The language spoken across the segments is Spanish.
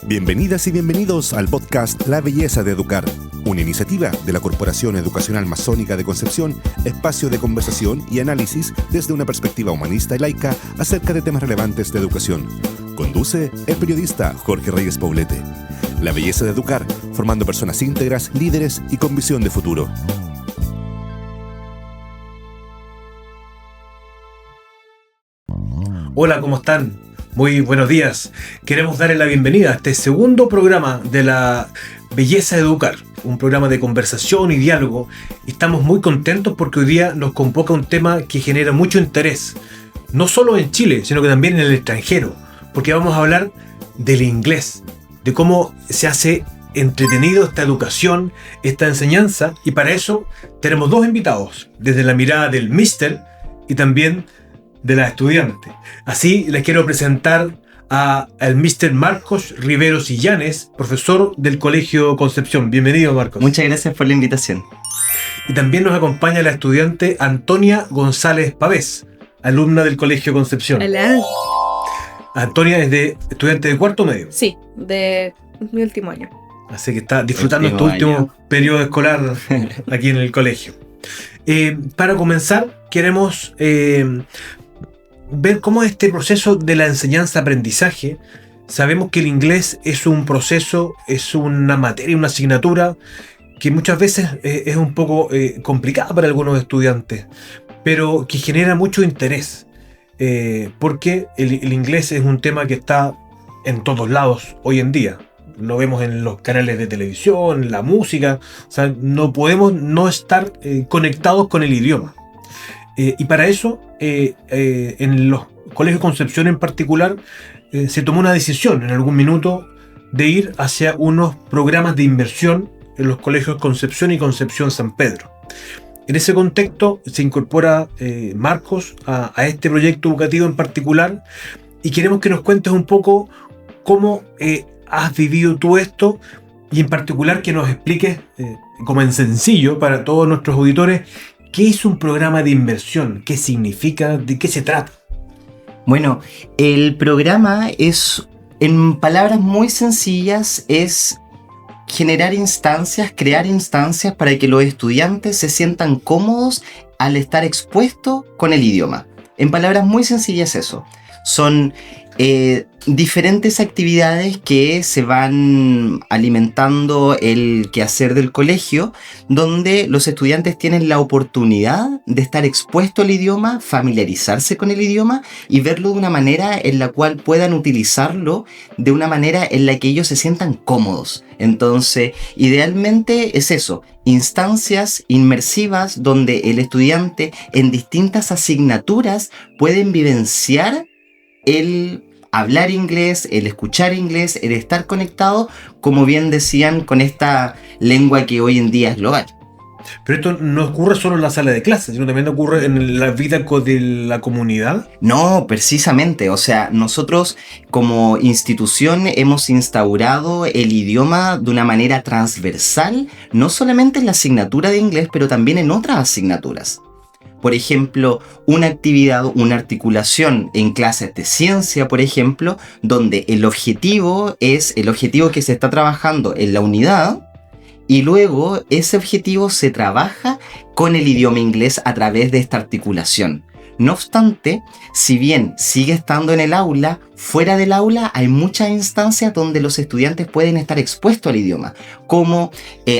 Bienvenidas y bienvenidos al podcast La Belleza de Educar, una iniciativa de la Corporación Educacional Masónica de Concepción, espacio de conversación y análisis desde una perspectiva humanista y laica acerca de temas relevantes de educación. Conduce el periodista Jorge Reyes Poblete. La Belleza de Educar, formando personas íntegras, líderes y con visión de futuro. Hola, ¿cómo están? Muy buenos días. Queremos darle la bienvenida a este segundo programa de La Belleza de Educar, un programa de conversación y diálogo. Estamos muy contentos porque hoy día nos convoca un tema que genera mucho interés, no solo en Chile, sino que también en el extranjero, porque vamos a hablar del inglés, de cómo se hace entretenido esta educación, esta enseñanza, y para eso tenemos dos invitados, desde la mirada del Mister y también de la estudiante. Así les quiero presentar al Mr. Marcos Riveros Illanes, profesor del Colegio Concepción. Bienvenido, Marcos. Muchas gracias por la invitación. Y también nos acompaña la estudiante Antonia González Pavés, alumna del Colegio Concepción. Hola. Antonia es estudiante de cuarto medio. Sí, de mi último año. Así que está disfrutando este último periodo escolar aquí en el colegio. Para comenzar, queremos ver cómo es este proceso de la enseñanza-aprendizaje. Sabemos que el inglés es un proceso, es una materia, una asignatura que muchas veces es un poco complicada para algunos estudiantes, pero que genera mucho interés, porque el inglés es un tema que está en todos lados hoy en día. Lo vemos en los canales de televisión, en la música. O sea, no podemos no estar conectados con el idioma. Y para eso, en los colegios Concepción en particular, se tomó una decisión en algún minuto de ir hacia unos programas de inversión en los colegios Concepción y Concepción San Pedro. En ese contexto se incorpora Marcos a este proyecto educativo en particular, y queremos que nos cuentes un poco cómo has vivido tú esto, y en particular que nos expliques, como en sencillo para todos nuestros auditores, ¿qué es un programa de inversión? ¿Qué significa? ¿De qué se trata? Bueno, el programa es, en palabras muy sencillas, es generar instancias, crear instancias para que los estudiantes se sientan cómodos al estar expuestos con el idioma. En palabras muy sencillas eso. Son diferentes actividades que se van alimentando el quehacer del colegio, donde los estudiantes tienen la oportunidad de estar expuestos al idioma, familiarizarse con el idioma y verlo de una manera en la cual puedan utilizarlo de una manera en la que ellos se sientan cómodos. Entonces, idealmente es eso, instancias inmersivas donde el estudiante en distintas asignaturas pueden vivenciar el hablar inglés, el escuchar inglés, el estar conectado, como bien decían, con esta lengua que hoy en día es global. Pero esto no ocurre solo en la sala de clases, sino también ocurre en la vida de la comunidad. No, precisamente. O sea, nosotros como institución hemos instaurado el idioma de una manera transversal, no solamente en la asignatura de inglés, pero también en otras asignaturas. Por ejemplo, una actividad, una articulación en clases de ciencia, por ejemplo, donde el objetivo es el objetivo que se está trabajando en la unidad, y luego ese objetivo se trabaja con el idioma inglés a través de esta articulación. No obstante, si bien sigue estando en el aula, fuera del aula hay muchas instancias donde los estudiantes pueden estar expuestos al idioma, como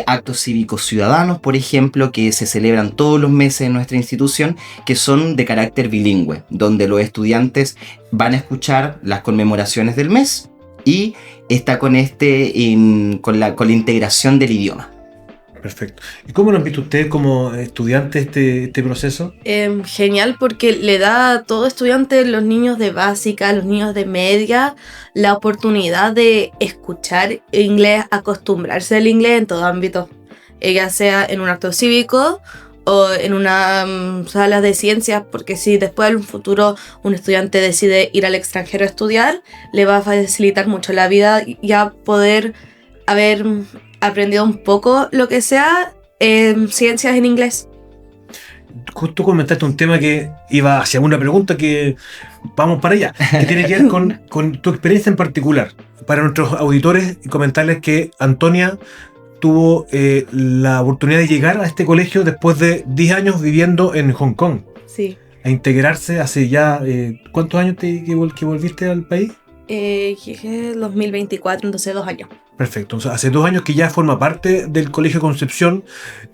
actos cívicos ciudadanos, por ejemplo, que se celebran todos los meses en nuestra institución, que son de carácter bilingüe, donde los estudiantes van a escuchar las conmemoraciones del mes y está con la integración del idioma. Perfecto. ¿Y cómo lo han visto ustedes como estudiantes este proceso? Genial, porque le da a todo estudiante, los niños de básica, los niños de media, la oportunidad de escuchar inglés, acostumbrarse al inglés en todo ámbito, ya sea en un acto cívico o en una sala de ciencias, porque si después en un futuro un estudiante decide ir al extranjero a estudiar, le va a facilitar mucho la vida ya poder haber aprendido un poco lo que sea ciencias en inglés. justo comentaste un tema que iba hacia una pregunta que vamos para allá, que tiene que ver con tu experiencia en particular. Para nuestros auditores, comentarles que Antonia tuvo la oportunidad de llegar a este colegio después de 10 años viviendo en Hong Kong. Sí. A integrarse hace ya... ¿cuántos años que volviste al país? Llegué en 2024, entonces 2 años. Perfecto. O sea, hace 2 años que ya forma parte del Colegio Concepción,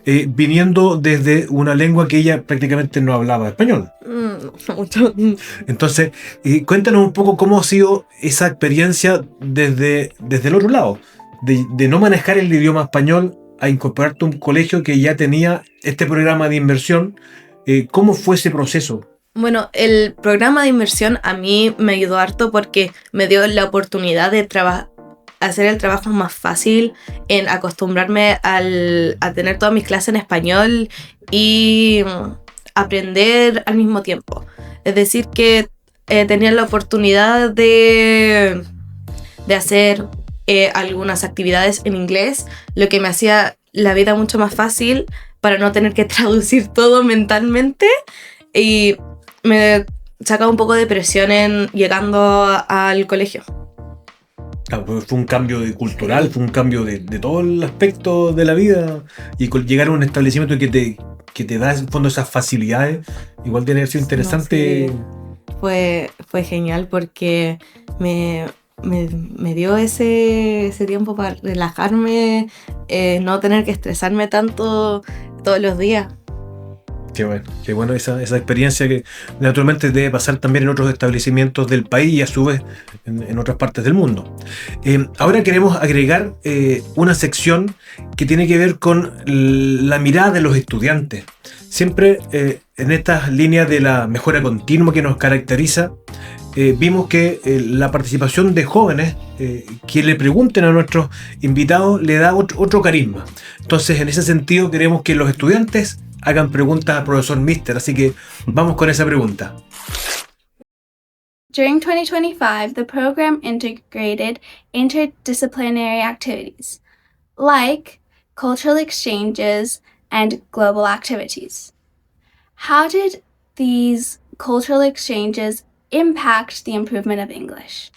viniendo desde una lengua que ella prácticamente no hablaba español. No mucho. Entonces, cuéntanos un poco cómo ha sido esa experiencia desde el otro lado, de no manejar el idioma español a incorporarte a un colegio que ya tenía este programa de inmersión. ¿Cómo fue ese proceso? Bueno, el programa de inmersión a mí me ayudó harto porque me dio la oportunidad de hacer el trabajo más fácil, en acostumbrarme a tener todas mis clases en español y aprender al mismo tiempo. Es decir, que tenía la oportunidad de hacer algunas actividades en inglés, lo que me hacía la vida mucho más fácil para no tener que traducir todo mentalmente, y me sacaba un poco de presión en llegando al colegio. Claro, fue un cambio cultural, fue un cambio de todo el aspecto de la vida, y llegar a un establecimiento que te da en fondo esas facilidades, igual tiene que ser interesante. No, sí. Fue genial porque me dio ese tiempo para relajarme, no tener que estresarme tanto todos los días. Qué bueno esa experiencia que naturalmente debe pasar también en otros establecimientos del país y a su vez en otras partes del mundo. Ahora queremos agregar una sección que tiene que ver con la mirada de los estudiantes. Siempre en estas líneas de la mejora continua que nos caracteriza, vimos que la participación de jóvenes que le pregunten a nuestros invitados le da otro carisma. Entonces, en ese sentido, queremos que los estudiantes hagan preguntas al profesor Mister, así que vamos con esa pregunta. During 2025, the program integrated interdisciplinary activities, like cultural exchanges and global activities. How did these cultural exchanges impact the improvement of English?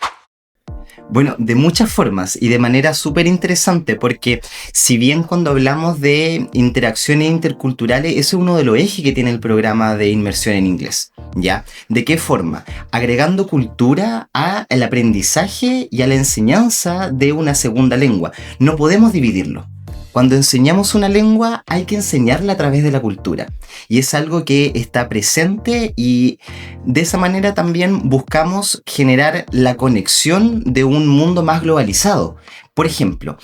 Bueno, de muchas formas y de manera súper interesante, porque si bien cuando hablamos de interacciones interculturales, ese es uno de los ejes que tiene el programa de inmersión en inglés, ¿ya? ¿De qué forma? Agregando cultura al aprendizaje y a la enseñanza de una segunda lengua. No podemos dividirlo. Cuando enseñamos una lengua hay que enseñarla a través de la cultura, y es algo que está presente, y de esa manera también buscamos generar la conexión de un mundo más globalizado. Por ejemplo,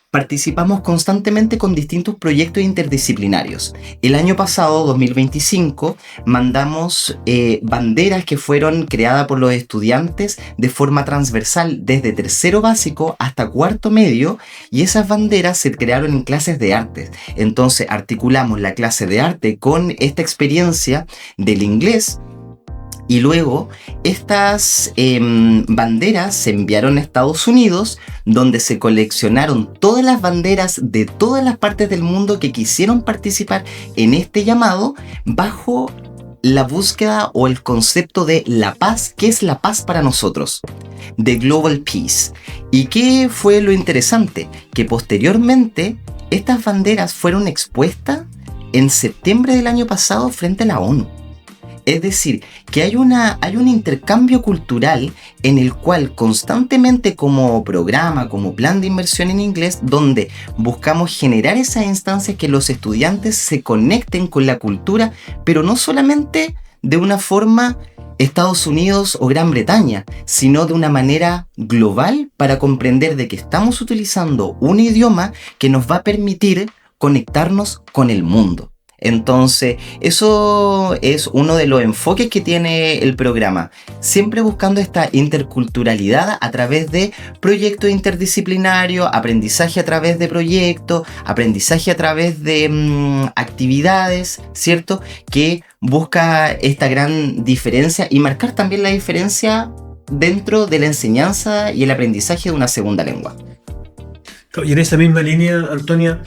participamos constantemente con distintos proyectos interdisciplinarios. El año pasado, 2025, mandamos banderas que fueron creadas por los estudiantes de forma transversal desde tercero básico hasta cuarto medio, y esas banderas se crearon en clases de arte. Entonces articulamos la clase de arte con esta experiencia del inglés. Y luego estas banderas se enviaron a Estados Unidos, donde se coleccionaron todas las banderas de todas las partes del mundo que quisieron participar en este llamado, bajo la búsqueda o el concepto de la paz. ¿Qué es la paz para nosotros? The Global Peace. ¿Y qué fue lo interesante? Que posteriormente estas banderas fueron expuestas en septiembre del año pasado frente a la ONU. Es decir, que hay un intercambio cultural en el cual constantemente, como programa, como plan de inmersión en inglés, donde buscamos generar esas instancias que los estudiantes se conecten con la cultura, pero no solamente de una forma Estados Unidos o Gran Bretaña, sino de una manera global, para comprender de que estamos utilizando un idioma que nos va a permitir conectarnos con el mundo. Entonces, eso es uno de los enfoques que tiene el programa, siempre buscando esta interculturalidad a través de proyectos interdisciplinarios, aprendizaje a través de proyectos, aprendizaje a través de actividades, ¿cierto? Que busca esta gran diferencia y marcar también la diferencia dentro de la enseñanza y el aprendizaje de una segunda lengua. Y en esa misma línea, Antonia,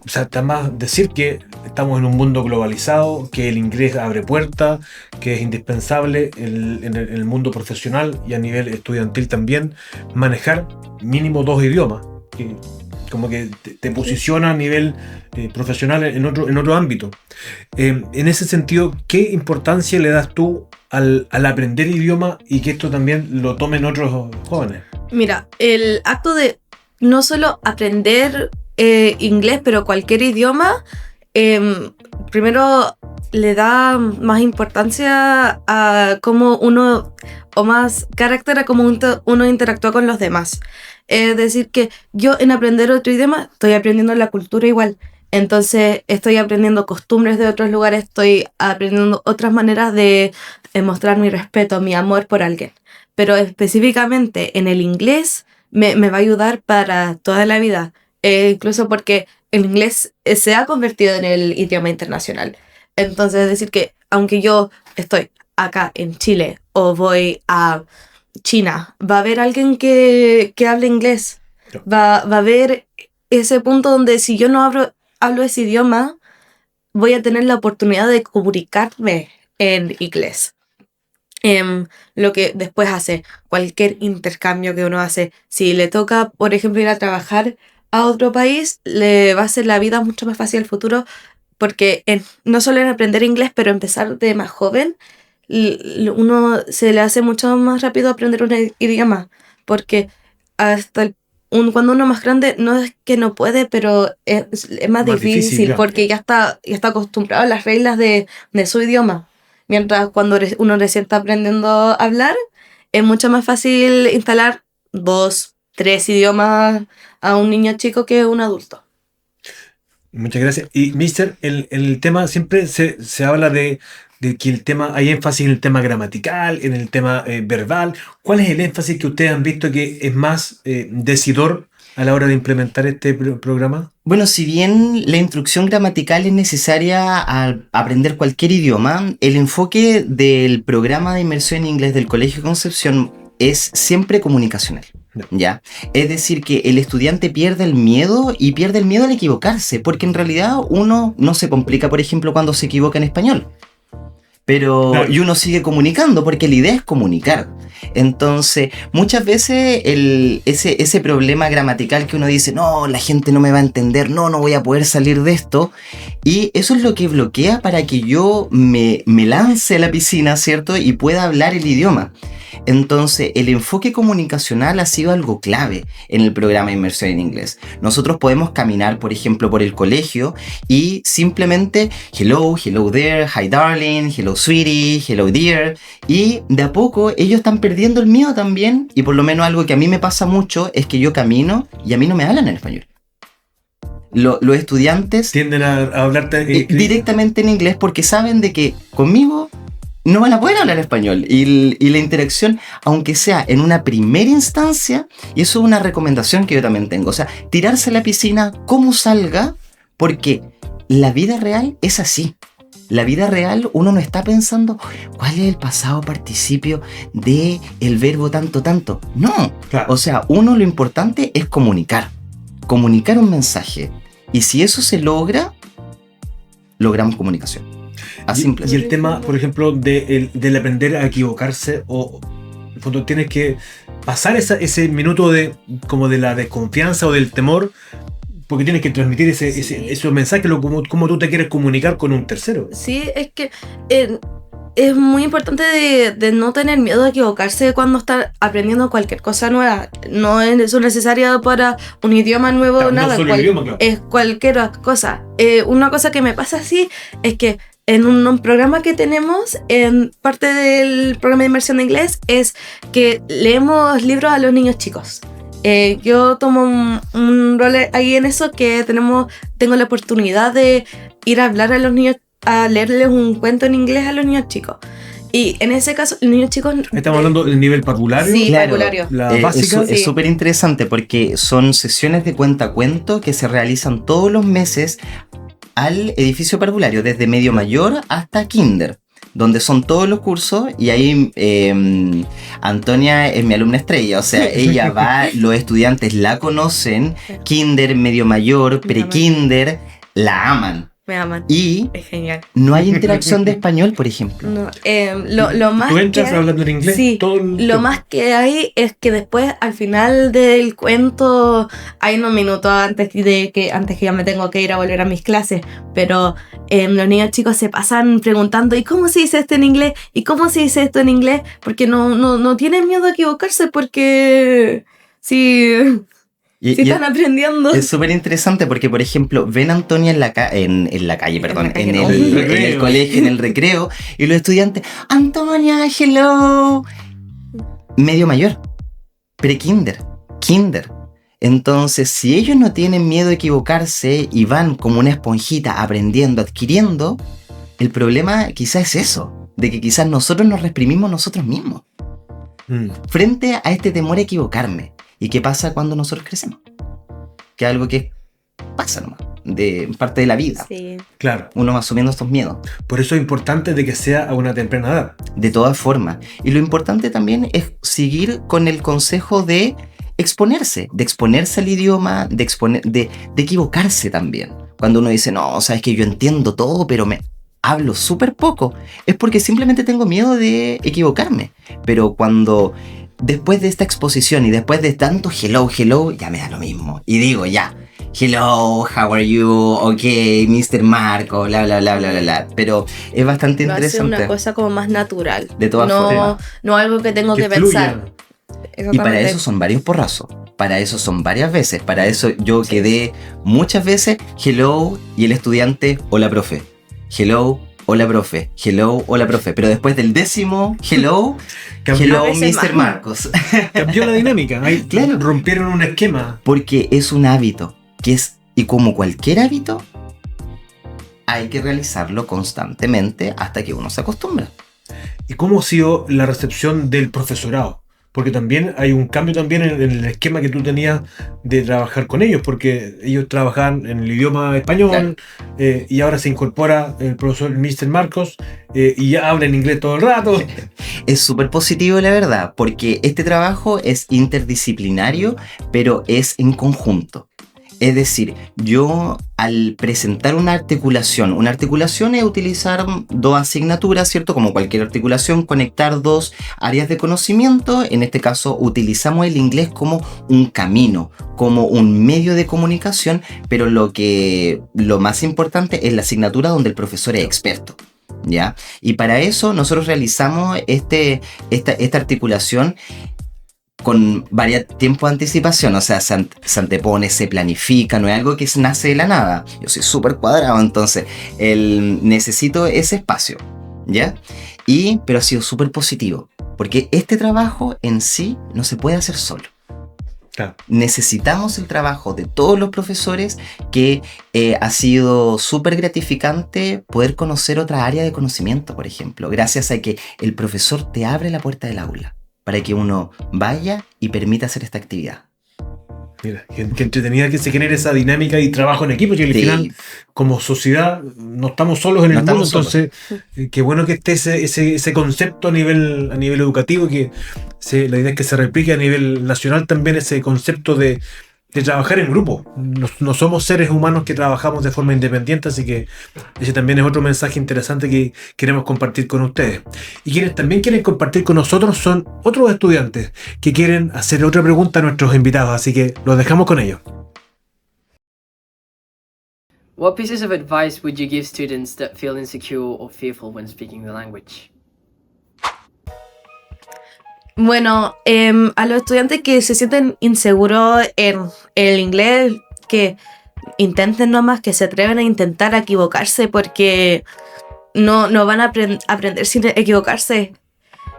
o sea, está más decir que estamos en un mundo globalizado, que el inglés abre puertas, que es indispensable en el mundo profesional y a nivel estudiantil también manejar mínimo 2 idiomas, que como que te posiciona a nivel profesional en otro ámbito. En ese sentido, ¿qué importancia le das tú al aprender idioma y que esto también lo tomen otros jóvenes? Mira, el acto de no solo aprender inglés, pero cualquier idioma, primero le da más importancia a cómo uno, o más carácter a cómo uno interactúa con los demás. Es decir, que yo en aprender otro idioma estoy aprendiendo la cultura igual. Entonces estoy aprendiendo costumbres de otros lugares, estoy aprendiendo otras maneras de mostrar mi respeto, mi amor por alguien. Pero específicamente en el inglés me va a ayudar para toda la vida. Incluso porque el inglés se ha convertido en el idioma internacional. Entonces, es decir que aunque yo estoy acá en Chile o voy a China, va a haber alguien que hable inglés. Va a haber ese punto donde si yo no hablo ese idioma, voy a tener la oportunidad de comunicarme en inglés. Lo que después hace cualquier intercambio que uno hace. Si le toca, por ejemplo, ir a trabajar a otro país, le va a hacer la vida mucho más fácil al futuro, porque no solo en aprender inglés, pero empezar de más joven, uno se le hace mucho más rápido aprender un idioma, porque hasta cuando uno es más grande, no es que no puede, pero es más difícil porque ya está acostumbrado a las reglas de su idioma. Mientras cuando uno recién está aprendiendo a hablar, es mucho más fácil instalar 2, 3 idiomas a un niño chico que a un adulto. Muchas gracias. Y, Mister, el tema siempre se habla de que el tema, hay énfasis en el tema gramatical, en el tema verbal. ¿Cuál es el énfasis que ustedes han visto que es más decidor a la hora de implementar este programa? Bueno, si bien la instrucción gramatical es necesaria al aprender cualquier idioma, el enfoque del programa de inmersión en inglés del Colegio Concepción es siempre comunicacional. ¿Ya? Es decir, que el estudiante pierde el miedo y pierde el miedo al equivocarse, porque en realidad uno no se complica, por ejemplo, cuando se equivoca en español. Pero, claro. Y uno sigue comunicando porque la idea es comunicar. Entonces, muchas veces ese problema gramatical que uno dice, no, la gente no me va a entender, no voy a poder salir de esto. Y eso es lo que bloquea para que yo me lance a la piscina, ¿cierto? Y pueda hablar el idioma. Entonces, el enfoque comunicacional ha sido algo clave en el programa de inmersión en inglés. Nosotros podemos caminar, por ejemplo, por el colegio y simplemente hello there, hi darling, hello sweetie, hello dear. Y de a poco ellos están perdiendo el miedo también. Y por lo menos algo que a mí me pasa mucho es que yo camino y a mí no me hablan en español. Los estudiantes tienden a hablarte directamente en inglés porque saben de que conmigo no van a poder hablar español y la interacción, aunque sea en una primera instancia, y eso es una recomendación que yo también tengo, o sea, tirarse a la piscina como salga, porque la vida real es así. La vida real uno no está pensando cuál es el pasado participio de el verbo tanto. No, claro. O sea, lo importante es comunicar un mensaje, y si eso se logra, logramos comunicación. Y el tema, por ejemplo, del aprender a equivocarse, o cuando tienes que pasar ese minuto de la desconfianza o del temor, porque tienes que transmitir esos mensajes, como tú te quieres comunicar con un tercero. Sí, es que es muy importante de no tener miedo a equivocarse cuando está aprendiendo cualquier cosa nueva. No es eso necesario para un idioma nuevo, claro, nada. No solo el idioma, claro. Es cualquier cosa. Una cosa que me pasa así es que en un programa que tenemos, en parte del programa de inmersión de inglés, es que leemos libros a los niños chicos. Yo tomo un rol ahí en eso, que tengo la oportunidad de ir a hablar a los niños, a leerles un cuento en inglés a los niños chicos. Y en ese caso, los niños chicos... ¿Estamos hablando del nivel parvulario? Sí, claro, parvulario. La básica. Es súper interesante porque son sesiones de cuentacuento que se realizan todos los meses al edificio parvulario, desde medio mayor hasta kinder. donde son todos los cursos, y ahí Antonia es mi alumna estrella, o sea, ella va, los estudiantes la conocen, kinder, medio mayor, pre-kinder, la aman. Me aman. Y es genial. No hay interacción de español, por ejemplo. No, lo más ¿Tú entras hablando en inglés? Sí, todo el lo tiempo? más que hay es que después, al final del cuento, hay unos minutos antes que ya me tengo que ir a volver a mis clases, pero los niños chicos se pasan preguntando ¿y cómo se dice esto en inglés? ¿Y cómo se dice esto en inglés? Porque no tienen miedo a equivocarse, porque sí están aprendiendo. Es súper interesante porque, por ejemplo, ven a Antonia en la calle, en el recreo. colegio, en el recreo, y los estudiantes, Antonia, hello. Medio mayor, pre-kinder, kinder. Entonces, si ellos no tienen miedo a equivocarse y van como una esponjita aprendiendo, adquiriendo, el problema quizás es eso, de que quizás nosotros nos reprimimos nosotros mismos frente a este temor a equivocarme. ¿Y qué pasa cuando nosotros crecemos? Que es algo que pasa nomás, de parte de la vida. Sí. Claro. Uno va asumiendo estos miedos. Por eso es importante de que sea a una temprana edad. De todas formas. Y lo importante también es seguir con el consejo de exponerse al idioma, de equivocarse también. Cuando uno dice, no, sabes que yo entiendo todo, pero me hablo súper poco, es porque simplemente tengo miedo de equivocarme. Pero cuando... Después de esta exposición y después de tanto hello, ya me da lo mismo. Y digo, ya, hello, how are you, ok, Mr. Marco, bla, bla, bla, bla, bla, bla. Pero es bastante interesante. Hace una cosa como más natural. De todas formas. No algo que tengo que pensar. Y para eso son varios porrazos. Para eso son varias veces. Para eso yo quedé muchas veces, hello, y el estudiante, hola, profe. Hello, hola, profe. Hello, hola, profe. Pero después del 10º, hello... Hello, Mr. Marcos. Cambió la dinámica. Ahí Claro. rompieron un esquema. Porque es un hábito, y como cualquier hábito, hay que realizarlo constantemente hasta que uno se acostumbra. ¿Y cómo ha sido la recepción del profesorado? Porque también hay un cambio también en el esquema que tú tenías de trabajar con ellos, porque ellos trabajaban en el idioma español, Claro. Y ahora se incorpora el profesor Mr. Marcos y ya habla en inglés todo el rato. Es súper positivo, la verdad, porque este trabajo es interdisciplinario, pero es en conjunto. Es decir, yo al presentar una articulación es utilizar dos asignaturas, ¿cierto? Como cualquier articulación, conectar dos áreas de conocimiento. En este caso, utilizamos el inglés como un camino, como un medio de comunicación, pero lo más importante es la asignatura donde el profesor es experto. ¿Ya? Y para eso nosotros realizamos esta articulación con varios tiempos de anticipación, o sea, se antepone, se planifica, no es algo que nace de la nada. Yo soy súper cuadrado, entonces necesito ese espacio, ¿ya? Pero ha sido súper positivo, porque este trabajo en sí no se puede hacer solo. Claro. Necesitamos el trabajo de todos los profesores, que ha sido súper gratificante poder conocer otra área de conocimiento, por ejemplo, gracias a que el profesor te abre la puerta del aula para que uno vaya y permita hacer esta actividad. Mira, que entretenida que se genere esa dinámica y trabajo en equipo, y al final, como sociedad, no estamos solos en el mundo, entonces, qué bueno que esté ese concepto a nivel educativo, que la idea es que se replique a nivel nacional también ese concepto de trabajar en grupo. No somos seres humanos que trabajamos de forma independiente, así que ese también es otro mensaje interesante que queremos compartir con ustedes. Y quienes también quieren compartir con nosotros son otros estudiantes que quieren hacer otra pregunta a nuestros invitados, así que los dejamos con ellos. What pieces of advice would you give students that feel insecure or fearful when speaking the language? Bueno, a los estudiantes que se sienten inseguros en el inglés, que intenten nomás, que se atreven a intentar a equivocarse, porque no van a aprender sin equivocarse.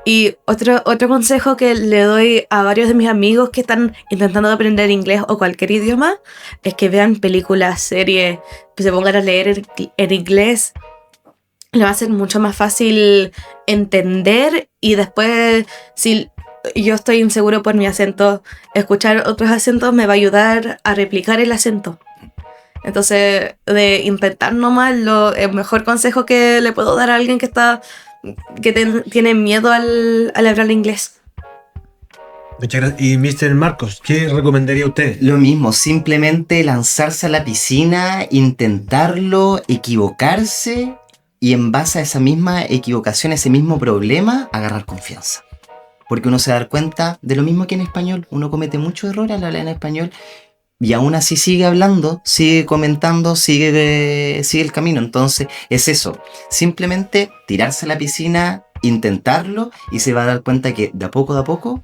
Y otro consejo que le doy a varios de mis amigos que están intentando aprender inglés o cualquier idioma es que vean películas, series, que se pongan a leer en inglés. Le va a ser mucho más fácil entender, y después, si yo estoy inseguro por mi acento, escuchar otros acentos me va a ayudar a replicar el acento. Entonces, de intentar nomás, el mejor consejo que le puedo dar a alguien que está tienen miedo al hablar inglés. Muchas gracias. Y Mr. Marcos, ¿qué recomendaría usted? Lo mismo, simplemente lanzarse a la piscina, intentarlo, equivocarse y en base a esa misma equivocación, ese mismo problema, agarrar confianza. Porque uno se da cuenta de lo mismo que en español. Uno comete muchos errores al hablar en español y aún así sigue hablando, sigue comentando, sigue el camino. Entonces es eso, simplemente tirarse a la piscina, intentarlo y se va a dar cuenta que de a poco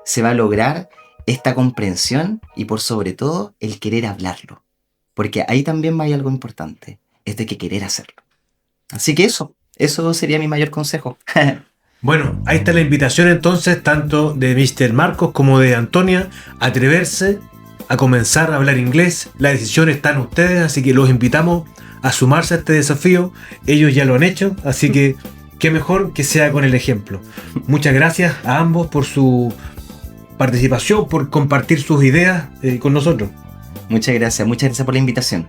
se va a lograr esta comprensión y por sobre todo el querer hablarlo. Porque ahí también hay algo importante, es de que querer hacerlo. Así que eso sería mi mayor consejo. Bueno, ahí está la invitación entonces, tanto de Mr. Marcos como de Antonia, a atreverse a comenzar a hablar inglés. La decisión está en ustedes, así que los invitamos a sumarse a este desafío. Ellos ya lo han hecho, así que qué mejor que sea con el ejemplo. Muchas gracias a ambos por su participación, por compartir sus ideas con nosotros. Muchas gracias por la invitación.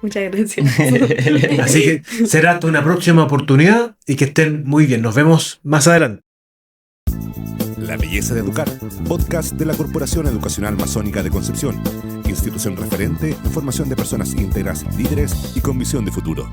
Muchas gracias. Así que será hasta una próxima oportunidad y que estén muy bien. Nos vemos más adelante. La belleza de educar, podcast de la Corporación Educacional Masónica de Concepción, institución referente en formación de personas íntegras, líderes y con visión de futuro.